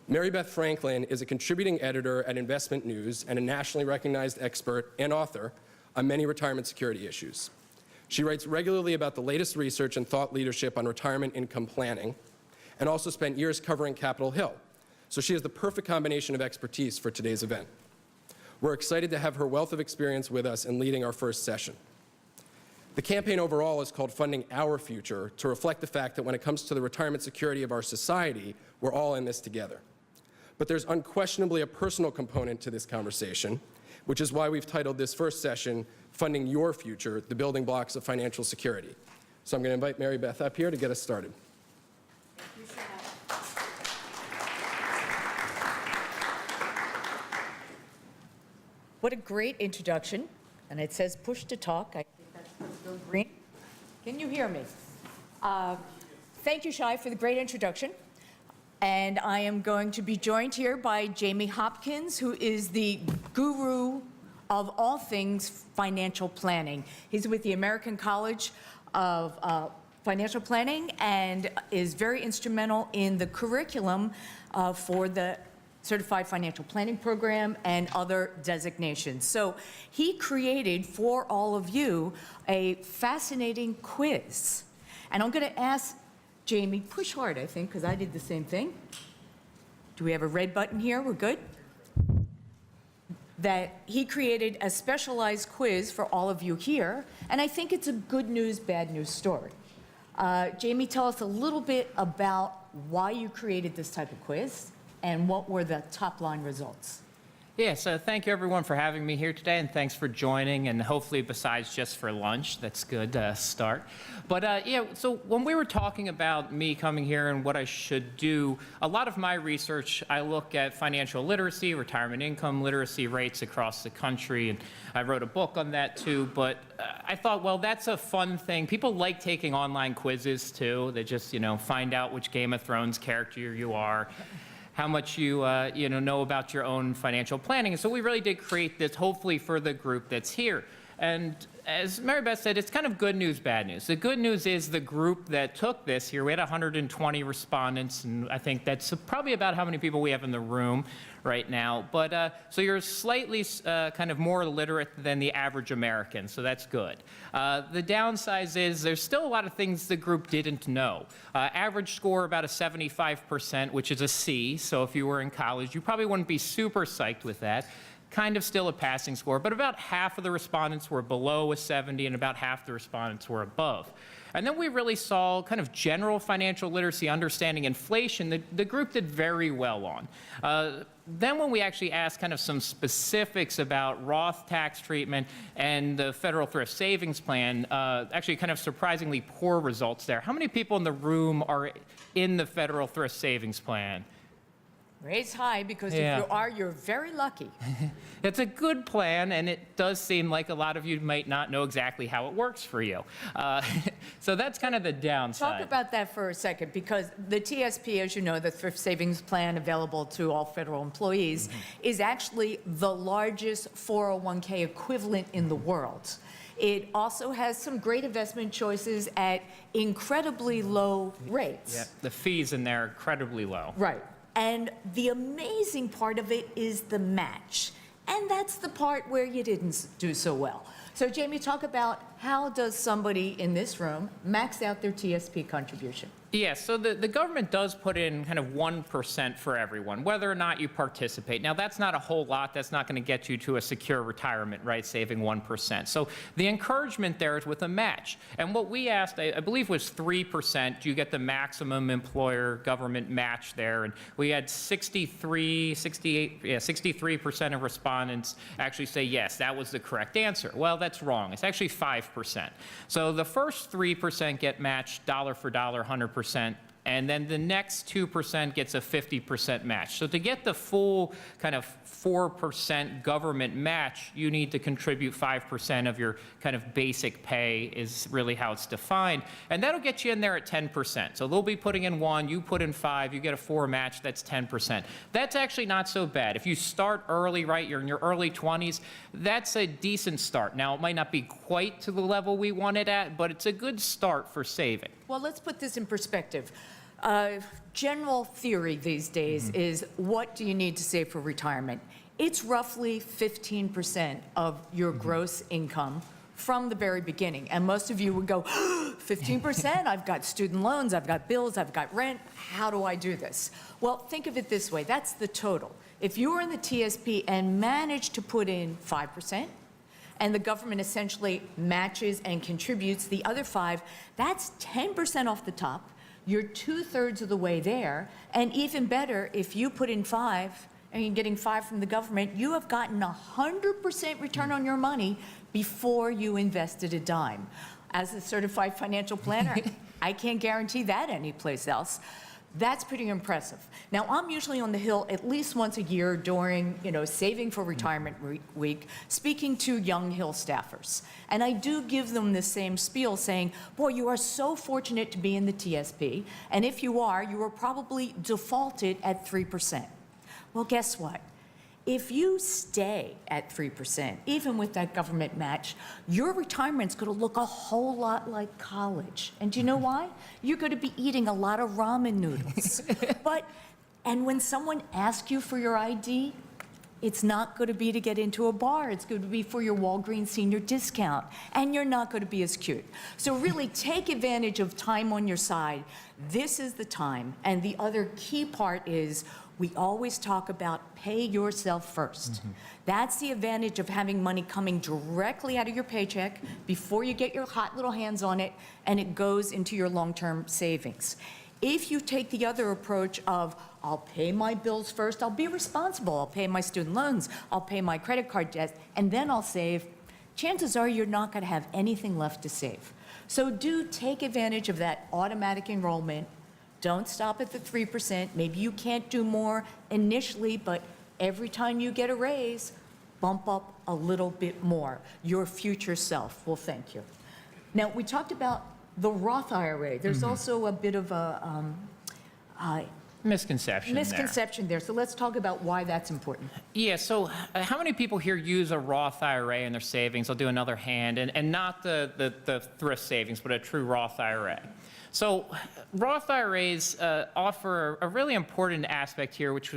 Mary Beth Franklin is a contributing editor at Investment News and a nationally recognized expert and author on many retirement security issues. She writes regularly about the latest research and thought leadership on retirement income planning, and also spent years covering Capitol Hill. So she has the perfect combination of expertise for today's event. We're excited to have her wealth of experience with us in leading our first session. The campaign overall is called Funding Our Future, to reflect the fact that when it comes to the retirement security of our society, we're all in this together. But there's unquestionably a personal component to this conversation, which is why we've titled this first session, Funding Your Future, the Building Blocks of Financial Security. So I'm going to invite Mary Beth up here to get us started. What a great introduction. And it says push to talk. I think that's Bill Green. Can you hear me? Thank you, Shai, for the great introduction. And I am going to be joined here by Jamie Hopkins, who is the guru of all things financial planning. He's with the American College of Financial Planning and is very instrumental in the curriculum for the Certified Financial Planning Program and other designations. So he created for all of you a fascinating quiz. And I'm going to ask Jamie, push hard, I think, because I did the same thing. Do we have a red button here? We're good? That he created a specialized quiz for all of you here, and I think it's a good news, bad news story. Jamie, tell us a little bit about why you created this type of quiz and what were the top line results. Yeah, so thank you everyone for having me here today, and thanks for joining, and hopefully besides just for lunch, that's good start. But yeah, so when we were talking about me coming here and what I should do, a lot of my research, I look at financial literacy, retirement income literacy rates across the country, and I wrote a book on that too, but I thought, well, that's a fun thing. People like taking online quizzes too. They just, find out which Game of Thrones character you are, how much you know about your own financial planning. And so we really did create this, hopefully for the group that's here. And as Mary Beth said, it's kind of good news, bad news. The good news is the group that took this here, we had 120 respondents, and I think that's probably about how many people we have in the room right now. But so you're slightly kind of more literate than the average American, so that's good. The downside is there's still a lot of things the group didn't know. Average score about a 75%, which is a C, so if you were in college, you probably wouldn't be super psyched with that. Kind of still a passing score, but about half of the respondents were below a 70 and about half the respondents were above. And then we really saw kind of general financial literacy, understanding inflation, the group did very well on. Then when we actually asked kind of some specifics about Roth tax treatment and the federal thrift savings plan, actually kind of surprisingly poor results there. How many people in the room are in the federal thrift savings plan? Raise high, because if you are, you're very lucky. It's a good plan, and it does seem like a lot of you might not know exactly how it works for you. So that's kind of the downside. Talk about that for a second, because the TSP, as you know, the Thrift Savings Plan available to all federal employees, is actually the largest 401k equivalent in the world. It also has some great investment choices at incredibly low rates. Yeah, the fees in there are incredibly low. Right. And the amazing part of it is the match. And that's the part where you didn't do so well. So Jamie, talk about how does somebody in this room max out their TSP contribution? Yeah, so the government does put in kind of 1% for everyone, whether or not you participate. Now, that's not a whole lot. That's not going to get you to a secure retirement, right, saving 1%. So the encouragement there is with a match. And what we asked, I believe, was 3%. Do you get the maximum employer government match there? And we had 63% of respondents actually say, yes, that was the correct answer. Well, that's wrong. It's actually 5%. So the first 3% get matched dollar for dollar, 100%. And then the next 2% gets a 50% match. So to get the full kind of 4% government match, you need to contribute 5% of your kind of basic pay is really how it's defined. And that'll get you in there at 10%. So they'll be putting in 1, you put in 5, you get a 4 match, that's 10%. That's actually not so bad. If you start early, right, you're in your early 20s, that's a decent start. Now, it might not be quite to the level we want it at, but it's a good start for saving. Well, let's put this in perspective. General theory these days is, what do you need to save for retirement? It's roughly 15% of your gross income from the very beginning. And most of you would go, 15%? I've got student loans, I've got bills, I've got rent. How do I do this? Well, think of it this way. That's the total. If you were in the TSP and managed to put in 5%, and the government essentially matches and contributes the other 5%, that's 10% off the top. You're 2/3 of the way there. And even better, if you put in 5%, and you're getting 5% from the government, you have gotten 100% return on your money before you invested a dime. As a certified financial planner, I can't guarantee that anyplace else. That's pretty impressive. Now, I'm usually on the Hill at least once a year during, Saving for Retirement Week, speaking to young Hill staffers. And I do give them the same spiel saying, boy, you are so fortunate to be in the TSP. And if you are probably defaulted at 3%. Well, guess what? If you stay at 3%, even with that government match, your retirement's going to look a whole lot like college. And do you know why? You're going to be eating a lot of ramen noodles. And when someone asks you for your ID, it's not going to be to get into a bar. It's going to be for your Walgreens senior discount. And you're not going to be as cute. So really take advantage of time on your side. This is the time. And the other key part is, we always talk about pay yourself first. That's the advantage of having money coming directly out of your paycheck before you get your hot little hands on it, and it goes into your long-term savings. If you take the other approach of, I'll pay my bills first, I'll be responsible, I'll pay my student loans, I'll pay my credit card debt, and then I'll save, chances are you're not going to have anything left to save. So do take advantage of that automatic enrollment. Don't stop at the 3%. Maybe you can't do more initially, but every time you get a raise, bump up a little bit more. Your future self will thank you. Now, we talked about the Roth IRA. There's also a bit of a misconception there. So let's talk about why that's important. Yeah, so how many people here use a Roth IRA in their savings? I'll do another hand, and not the thrift savings, but a true Roth IRA. So Roth IRAs offer a really important aspect here, which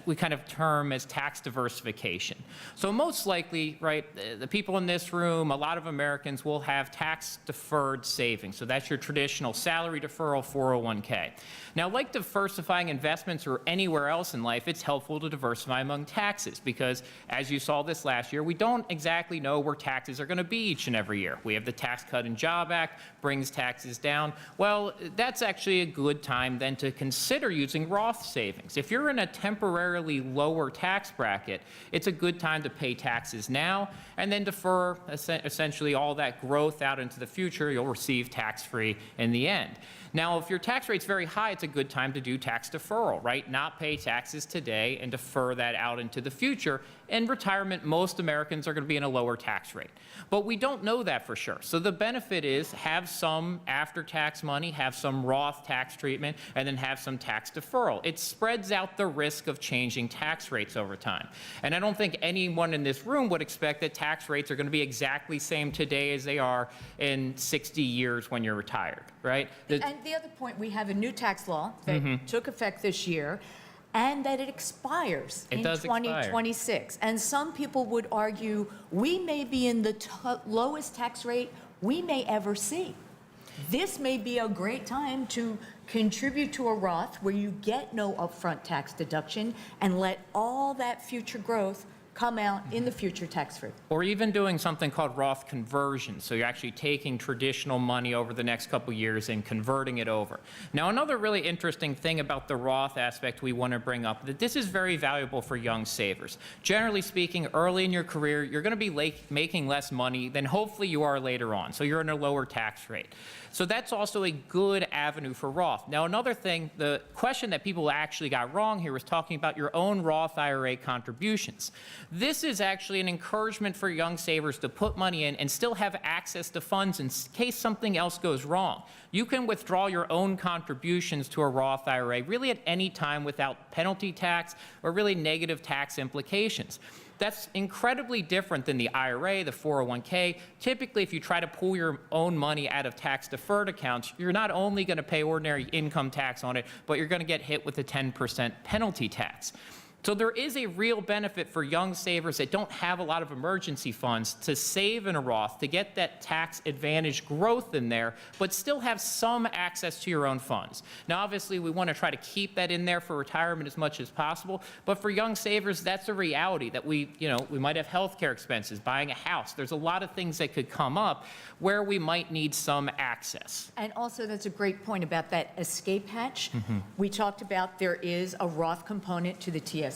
we kind of term as tax diversification. So most likely, right, the people in this room, a lot of Americans will have tax-deferred savings. So that's your traditional salary deferral 401k. Now, like diversifying investments or anywhere else in life, it's helpful to diversify among taxes because, as you saw this last year, we don't exactly know where taxes are going to be each and every year. We have the Tax Cut and Job Act, brings taxes down. Well, that's actually a good time then to consider using Roth savings. If you're in a temporarily lower tax bracket, it's a good time to pay taxes now and then defer essentially all that growth out into the future. You'll receive tax-free in the end. Now, if your tax rate's very high, it's a good time to do tax deferral, right? Not pay taxes today and defer that out into the future. In retirement, most Americans are going to be in a lower tax rate. But we don't know that for sure. So the benefit is have some after-tax money, have some Roth tax treatment, and then have some tax deferral. It spreads out the risk of changing tax rates over time. And I don't think anyone in this room would expect that tax rates are going to be exactly the same today as they are in 60 years when you're retired, right? And the other point, we have a new tax law that took effect this year, and that it expires in 2026. And some people would argue we may be in the lowest tax rate we may ever see. This may be a great time to contribute to a Roth where you get no upfront tax deduction and let all that future growth come out in the future tax-free. Or even doing something called Roth conversion. So you're actually taking traditional money over the next couple years and converting it over. Now, another really interesting thing about the Roth aspect we want to bring up, that this is very valuable for young savers. Generally speaking, early in your career, you're going to be making less money than hopefully you are later on. So you're in a lower tax rate. So that's also a good avenue for Roth. Now, another thing, the question that people actually got wrong here was talking about your own Roth IRA contributions. This is actually an encouragement for young savers to put money in and still have access to funds in case something else goes wrong. You can withdraw your own contributions to a Roth IRA really at any time without penalty tax or really negative tax implications. That's incredibly different than the IRA, the 401k. Typically, if you try to pull your own money out of tax-deferred accounts, you're not only going to pay ordinary income tax on it, but you're going to get hit with a 10% penalty tax. So there is a real benefit for young savers that don't have a lot of emergency funds to save in a Roth, to get that tax advantage growth in there, but still have some access to your own funds. Now, obviously, we want to try to keep that in there for retirement as much as possible, but for young savers, that's a reality that we might have healthcare expenses, buying a house. There's a lot of things that could come up where we might need some access. And also, that's a great point about that escape hatch. We talked about there is a Roth component to the TSP,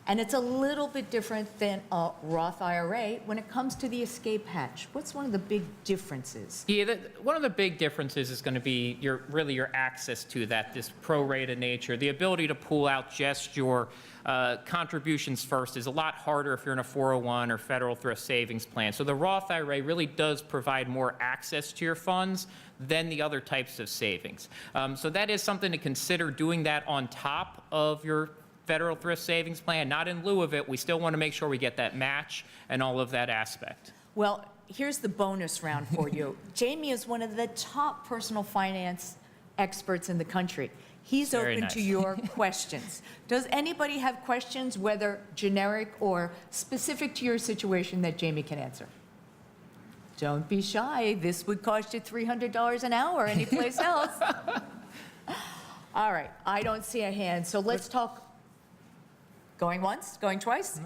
and it's a little bit different than a Roth IRA when it comes to the escape hatch. What's one of the big differences? Yeah, one of the big differences is going to be your access to that, this pro-rata nature. The ability to pull out just your contributions first is a lot harder if you're in a 401 or federal thrift savings plan. So the Roth IRA really does provide more access to your funds than the other types of savings. So that is something to consider, doing that on top of your federal thrift savings plan, not in lieu of it. We still want to make sure we get that match and all of that aspect. Well, here's the bonus round for you. Jamie is one of the top personal finance experts in the country. He's Very open nice. to your questions. Does anybody have questions, whether generic or specific to your situation, that Jamie can answer? Don't be shy. This would cost you $300 an hour anyplace else. All right, I don't see a hand, so let's talk. Going once, going twice?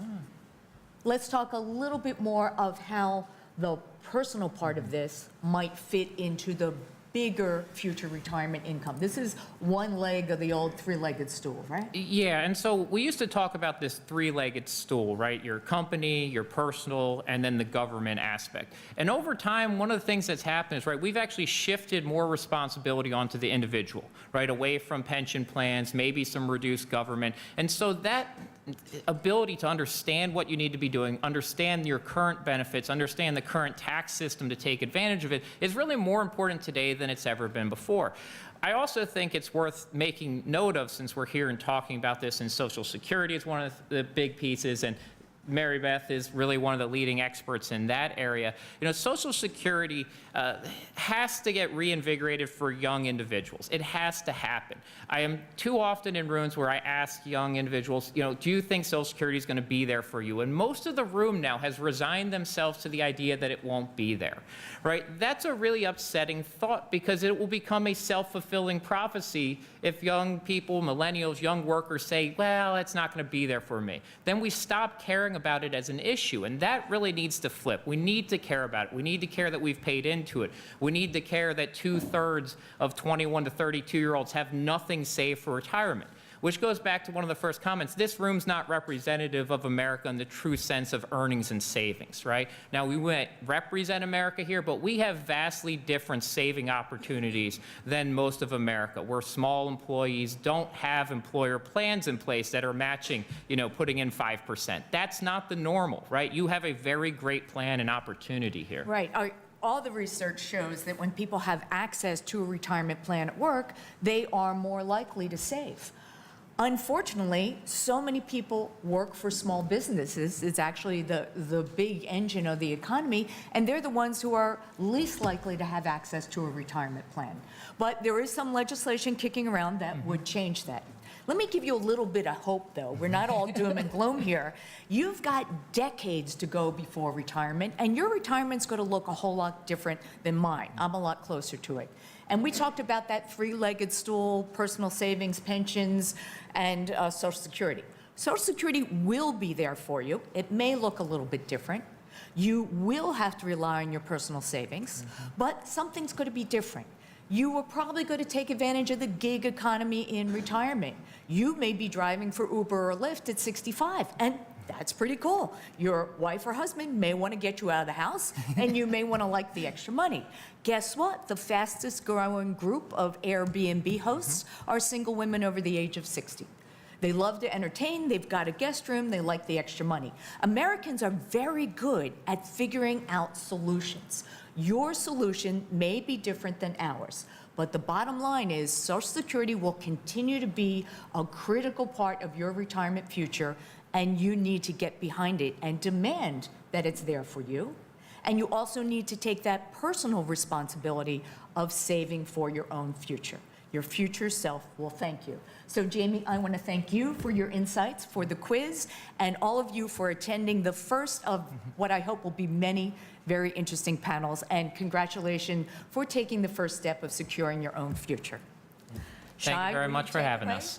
Let's talk a little bit more of how the personal part of this might fit into the bigger future retirement income. This is one leg of the old three-legged stool, right? Yeah, and so we used to talk about this three-legged stool, right? Your company, your personal, and then the government aspect. And over time, one of the things that's happened is, right, we've actually shifted more responsibility onto the individual, right? Away from pension plans, maybe some reduced government. And so that ability to understand what you need to be doing, understand your current benefits, understand the current tax system to take advantage of it, is really more important today than it's ever been before. I also think it's worth making note of, since we're here and talking about this, and Social Security is one of the big pieces, and Mary Beth is really one of the leading experts in that area. You know, Social Security has to get reinvigorated for young individuals. It has to happen. I am too often in rooms where I ask young individuals, do you think Social Security is going to be there for you? And most of the room now has resigned themselves to the idea that it won't be there, right? That's a really upsetting thought, because it will become a self-fulfilling prophecy if young people, millennials, young workers say, well, it's not going to be there for me. Then we stop caring about it as an issue, and that really needs to flip. We need to care about it. We need to care that we've paid into it. We need to care that 2/3 of 21 to 32-year-olds have nothing saved for retirement, which goes back to one of the first comments. This room's not representative of America in the true sense of earnings and savings, right? Now, we might represent America here, but we have vastly different saving opportunities than most of America. We're small employees, don't have employer plans in place that are matching, putting in 5%. That's not the normal, right? You have a very great plan and opportunity here. Right. All the research shows that when people have access to a retirement plan at work, they are more likely to save. Unfortunately, so many people work for small businesses. It's actually the big engine of the economy, and they're the ones who are least likely to have access to a retirement plan. But there is some legislation kicking around that would change that. Let me give you a little bit of hope, though. We're not all doom and gloom here. You've got decades to go before retirement, and your retirement's going to look a whole lot different than mine. I'm a lot closer to it. And we talked about that three-legged stool: personal savings, pensions, and Social Security. Social Security will be there for you. It may look a little bit different. You will have to rely on your personal savings, but something's going to be different. You are probably going to take advantage of the gig economy in retirement. You may be driving for Uber or Lyft at 65, and that's pretty cool. Your wife or husband may want to get you out of the house, and you may want to like the extra money. Guess what? The fastest growing group of Airbnb hosts are single women over the age of 60. They love to entertain, they've got a guest room, they like the extra money. Americans are very good at figuring out solutions. Your solution may be different than ours, But the bottom line is Social Security will continue to be a critical part of your retirement future, and you need to get behind it and demand that it's there for you. And you also need to take that personal responsibility of saving for your own future. Your future self will thank you. So Jamie, I want to thank you for your insights, for the quiz, and all of you for attending the first of what I hope will be many very interesting panels. And congratulations for taking the first step of securing your own future. Thank Shai, you very will much for take it having away? us.